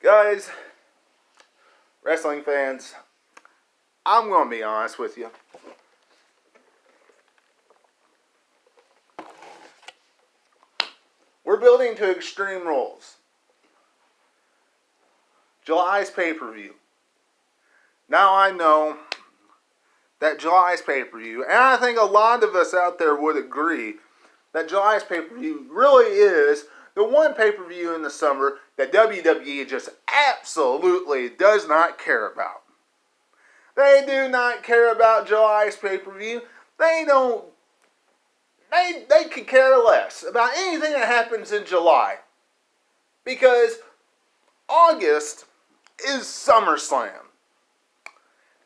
Guys, wrestling fans, I'm going to be honest with you. We're building to Extreme Rules. July's pay-per-view. Now I know that July's pay-per-view, and I think a lot of us out there would agree, that July's pay-per-view really is the one pay-per-view in the summer that WWE just absolutely does not care about. They do not care about July's pay-per-view. They could care less about anything that happens in July. Because August is SummerSlam.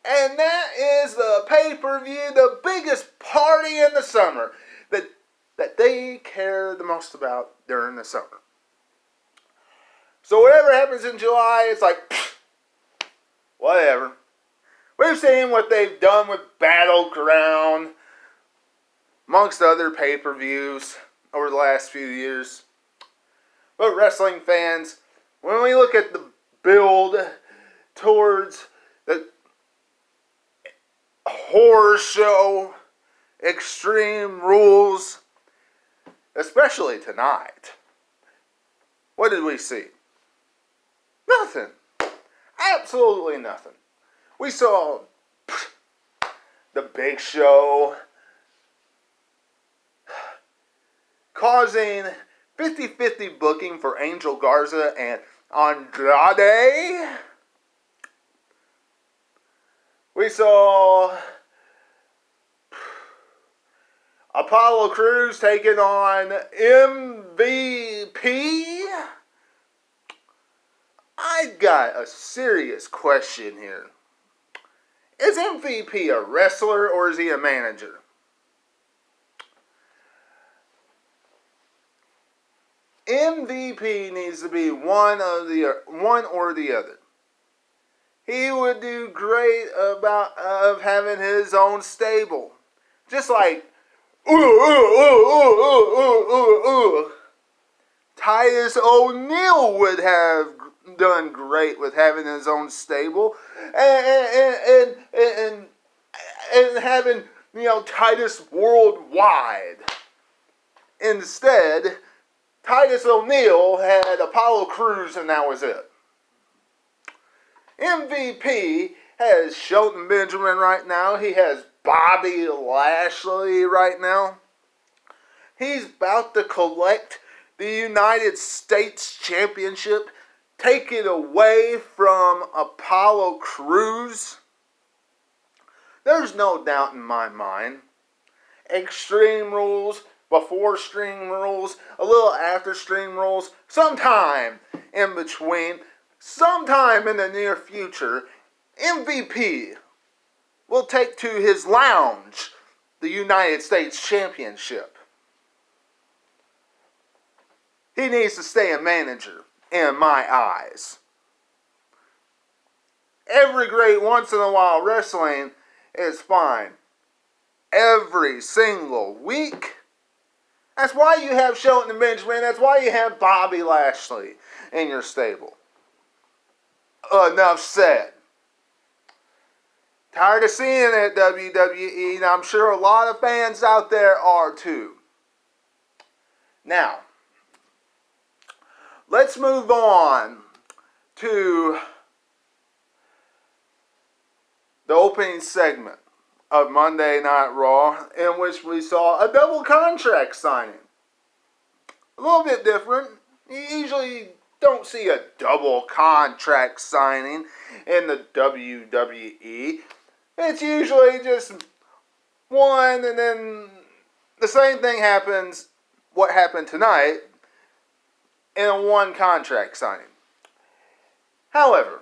And that is the pay-per-view, the biggest party in the summer that they care the most about during the summer. So whatever happens in July, it's like, whatever. We've seen what they've done with Battleground, amongst other pay-per-views over the last few years. But wrestling fans, when we look at the build towards the horror show, Extreme Rules, especially tonight, what did we see? Nothing. Absolutely nothing. We saw the Big Show causing 50-50 booking for Angel Garza and Andrade. We saw Apollo Crews taking on MVP. I got a serious question here. Is MVP a wrestler or is he a manager? MVP needs to be one or the other. He would do great of having his own stable, just like Titus O'Neil would have done great with having his own stable and having, Titus worldwide. Instead, Titus O'Neil had Apollo Crews and that was it. MVP has Shelton Benjamin right now. He has Bobby Lashley right now. He's about to collect the United States Championship, take it away from Apollo Crews. There's no doubt in my mind. Extreme Rules, before Extreme Rules, a little after Extreme Rules, sometime in between, sometime in the near future, MVP will take to his lounge the United States Championship. He needs to stay a manager, in my eyes. Every great once in a while wrestling is fine. Every single week. That's why you have Shelton Benjamin. That's why you have Bobby Lashley in your stable. Enough said. Tired of seeing it, WWE, and I'm sure a lot of fans out there are too. Now, let's move on to the opening segment of Monday Night Raw, in which we saw a double contract signing. A little bit different. You usually don't see a double contract signing in the WWE. It's usually just one, and then the same thing happens, what happened tonight, in a one contract signing. However,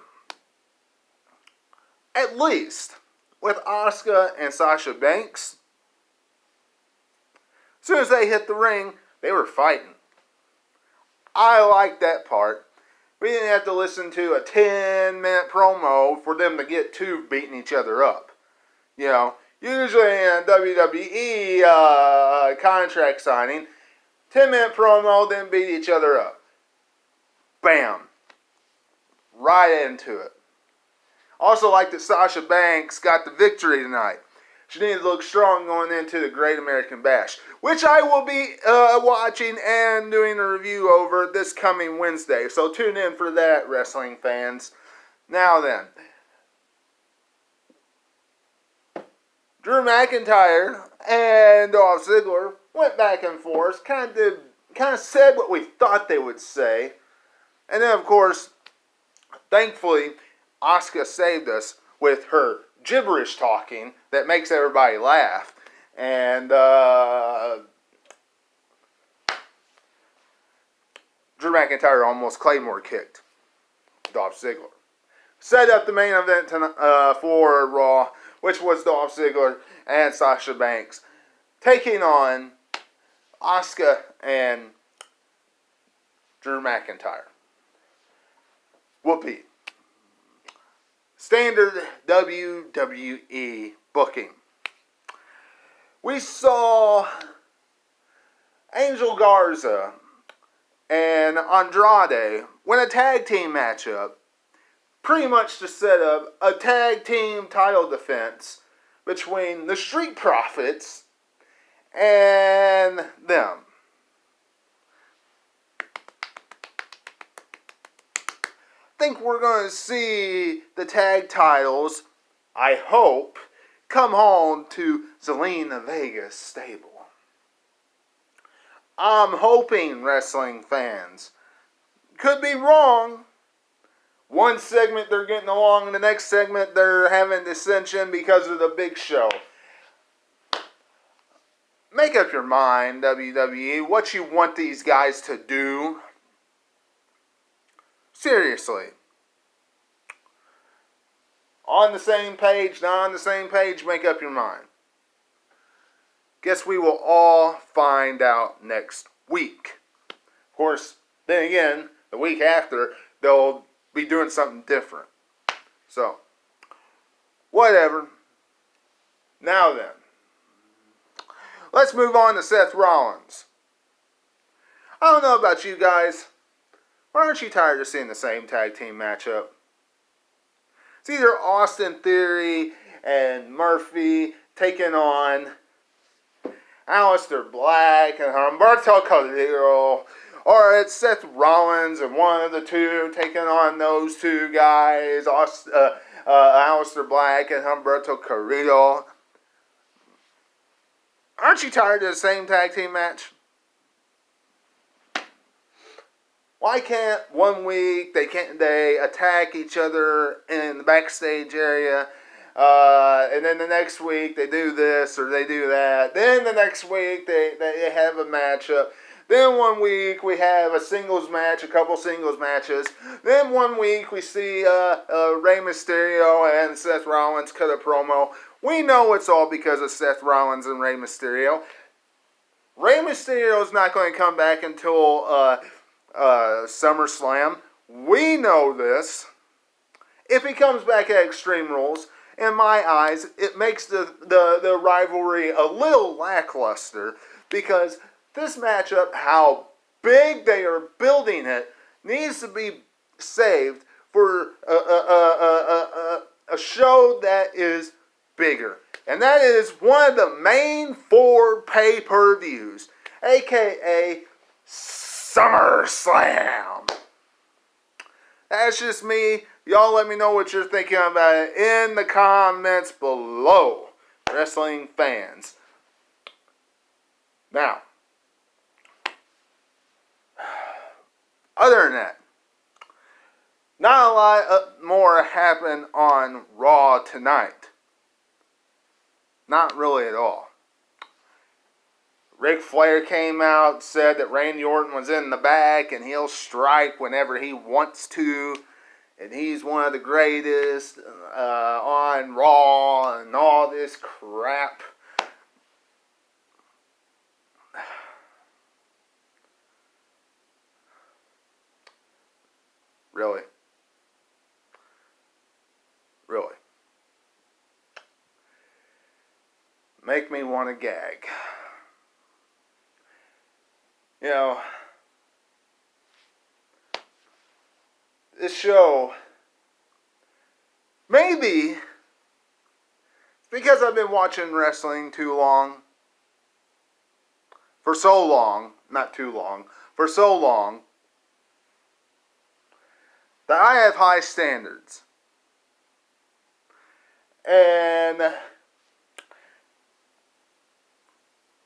at least with Asuka and Sasha Banks, as soon as they hit the ring, they were fighting. I like that part. We didn't have to listen to a 10-minute promo for them to get two beating each other up. Usually in a WWE contract signing, 10-minute promo, then beat each other up. Bam. right into it. Also like that Sasha Banks got the victory tonight. She needed to look strong going into the Great American Bash, which I will be watching and doing a review over this coming Wednesday. So tune in for that, wrestling fans. Now then, Drew McIntyre and Dolph Ziggler went back and forth, kind of said what we thought they would say. And then, of course, thankfully, Asuka saved us with her gibberish talking that makes everybody laugh. And Drew McIntyre almost Claymore kicked Dolph Ziggler. Set up the main event for Raw, which was Dolph Ziggler and Sasha Banks taking on Asuka and Drew McIntyre. Whoopee. Standard WWE booking. We saw Angel Garza and Andrade win a tag team matchup, pretty much to set up a tag team title defense between the Street Profits and them. I think we're going to see the tag titles, I hope, come home to Zelina Vega's stable. I'm hoping, wrestling fans. Could be wrong. One segment they're getting along, and the next segment they're having dissension because of the Big Show. Make up your mind, WWE, what you want these guys to do. Seriously. On the same page, not on the same page, make up your mind. Guess we will all find out next week. Of course, then again, the week after, they'll be doing something different. So, whatever. Now then, let's move on to Seth Rollins. I don't know about you guys, but aren't you tired of seeing the same tag team matchup? It's either Austin Theory and Murphy taking on Aleister Black and Humberto Carrillo, or it's Seth Rollins and one of the two taking on those two guys, Aleister Black and Humberto Carrillo. Aren't you tired of the same tag team match? Why can't one week they attack each other in the backstage area, and then the next week they do this or they do that. Then the next week they have a matchup. Then one week we have a singles match, a couple singles matches. Then one week we see Rey Mysterio and Seth Rollins cut a promo. We know it's all because of Seth Rollins and Rey Mysterio. Rey Mysterio is not going to come back until SummerSlam. We know this. If he comes back at Extreme Rules, in my eyes, it makes the rivalry a little lackluster, because this matchup, how big they are building it, needs to be saved for a show that is bigger. And that is one of the main 4 pay-per-views, aka SummerSlam. That's just me. Y'all let me know what you're thinking about it in the comments below, wrestling fans. Now, other than that, not a lot more happened on Raw tonight. Not really at all. Ric Flair came out, said that Randy Orton was in the back and he'll strike whenever he wants to. And he's one of the greatest on Raw and all this crap. Really? Really? Make me want to gag. You know, this show Maybe it's because I've been watching wrestling too long. For so long, not too long, for so long, that I have high standards. And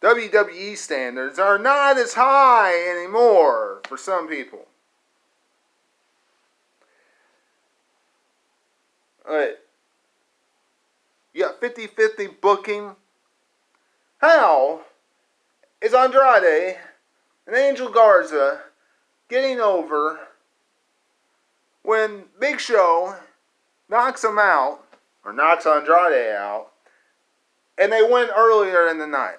WWE standards are not as high anymore for some people. Alright. You got 50-50 booking. How is Andrade and Angel Garza getting over when Big Show knocks them out, or knocks Andrade out, and they win earlier in the night?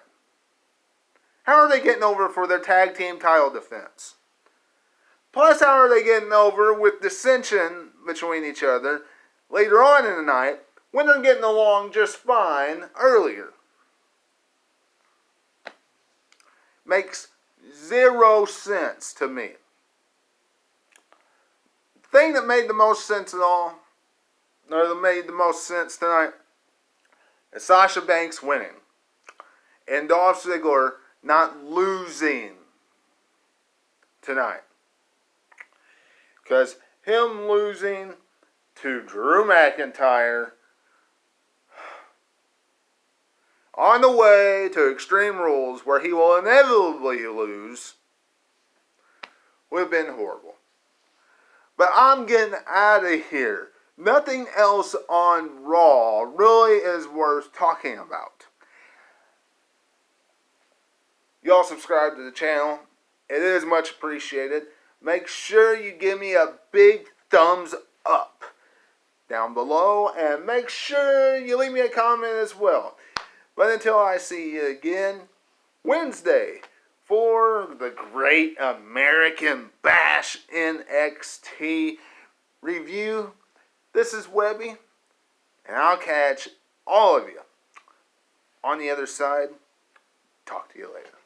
How are they getting over for their tag team title defense? Plus, how are they getting over with dissension between each other later on in the night when they're getting along just fine earlier? Makes zero sense to me. The thing that made the most sense at all, or that made the most sense tonight, is Sasha Banks winning and Dolph Ziggler not losing tonight. Because him losing to Drew McIntyre on the way to Extreme Rules, where he will inevitably lose, would have been horrible. But I'm getting out of here. Nothing else on Raw really is worth talking about. Y'all subscribe to the channel. It is much appreciated. Make sure you give me a big thumbs up down below. And make sure you leave me a comment as well. But until I see you again, Wednesday, for the Great American Bash NXT review, this is Webby, and I'll catch all of you on the other side. Talk to you later.